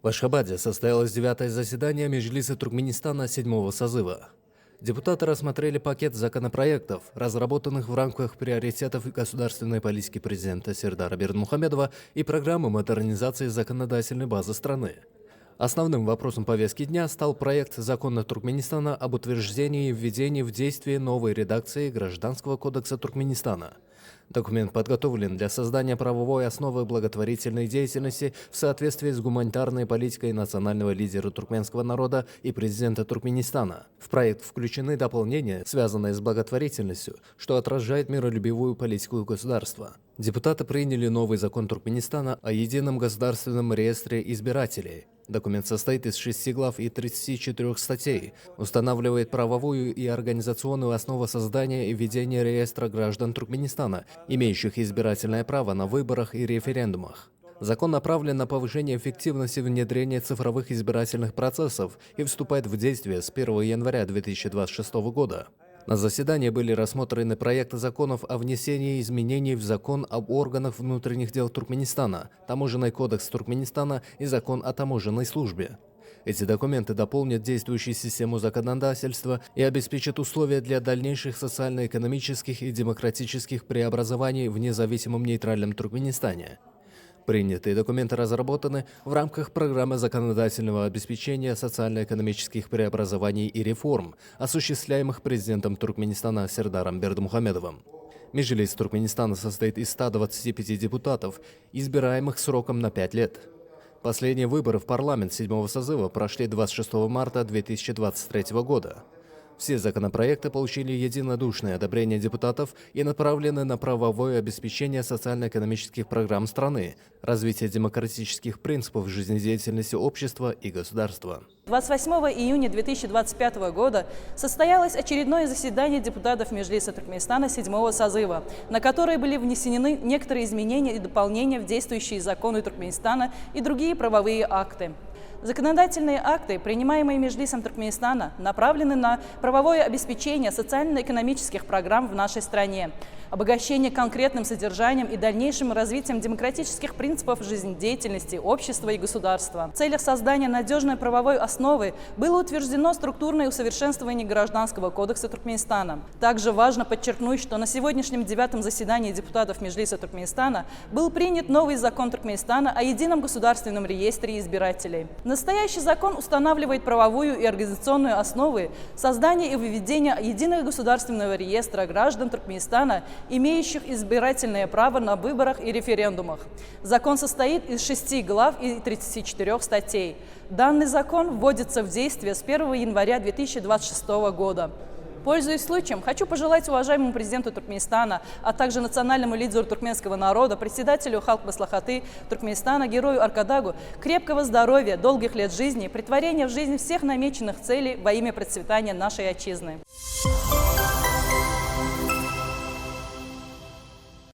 В Ашхабаде состоялось 9-е заседание Меджлиса Туркменистана 7-го созыва. Депутаты рассмотрели пакет законопроектов, разработанных в рамках приоритетов государственной политики президента Сердара Бердмухамедова и программы модернизации законодательной базы страны. Основным вопросом повестки дня стал проект закона Туркменистана об утверждении и введении в действие новой редакции Гражданского кодекса Туркменистана. Документ подготовлен для создания правовой основы благотворительной деятельности в соответствии с гуманитарной политикой национального лидера туркменского народа и президента Туркменистана. В проект включены дополнения, связанные с благотворительностью, что отражает миролюбивую политику государства. Депутаты приняли новый закон Туркменистана о едином государственном реестре избирателей. Документ состоит из 6 глав и 34 статей, устанавливает правовую и организационную основу создания и ведения реестра граждан Туркменистана, имеющих избирательное право на выборах и референдумах. Закон направлен на повышение эффективности внедрения цифровых избирательных процессов и вступает в действие с 1 января 2026 года. На заседании были рассмотрены проекты законов о внесении изменений в закон об органах внутренних дел Туркменистана, Таможенный кодекс Туркменистана и закон о таможенной службе. Эти документы дополнят действующую систему законодательства и обеспечат условия для дальнейших социально-экономических и демократических преобразований в независимом нейтральном Туркменистане. Принятые документы разработаны в рамках программы законодательного обеспечения социально-экономических преобразований и реформ, осуществляемых президентом Туркменистана Сердаром Бердмухамедовым. Меджлис Туркменистана состоит из 125 депутатов, избираемых сроком на 5 лет. Последние выборы в парламент 7-го созыва прошли 26 марта 2023 года. Все законопроекты получили единодушное одобрение депутатов и направлены на правовое обеспечение социально-экономических программ страны, развитие демократических принципов жизнедеятельности общества и государства. 28 июня 2025 года состоялось очередное заседание депутатов Меджлиса Туркменистана 7-го созыва, на которое были внесены некоторые изменения и дополнения в действующие законы Туркменистана и другие правовые акты. Законодательные акты, принимаемые Меджлисом Туркменистана, направлены на правовое обеспечение социально-экономических программ в нашей стране, обогащение конкретным содержанием и дальнейшим развитием демократических принципов жизнедеятельности общества и государства. В целях создания надежной правовой основы было утверждено структурное усовершенствование Гражданского кодекса Туркменистана. Также важно подчеркнуть, что на сегодняшнем 9-м заседании депутатов Меджлиса Туркменистана был принят новый закон Туркменистана о едином государственном реестре избирателей. Настоящий закон устанавливает правовую и организационную основы создания и выведения единого государственного реестра граждан Туркменистана, имеющих избирательное право на выборах и референдумах. Закон состоит из 6 глав и 34 статей. Данный закон вводится в действие с 1 января 2026 года. Пользуясь случаем, хочу пожелать уважаемому президенту Туркменистана, а также национальному лидеру туркменского народа, председателю Халк Маслахаты Туркменистана, герою Аркадагу, крепкого здоровья, долгих лет жизни, претворения в жизнь всех намеченных целей во имя процветания нашей отчизны.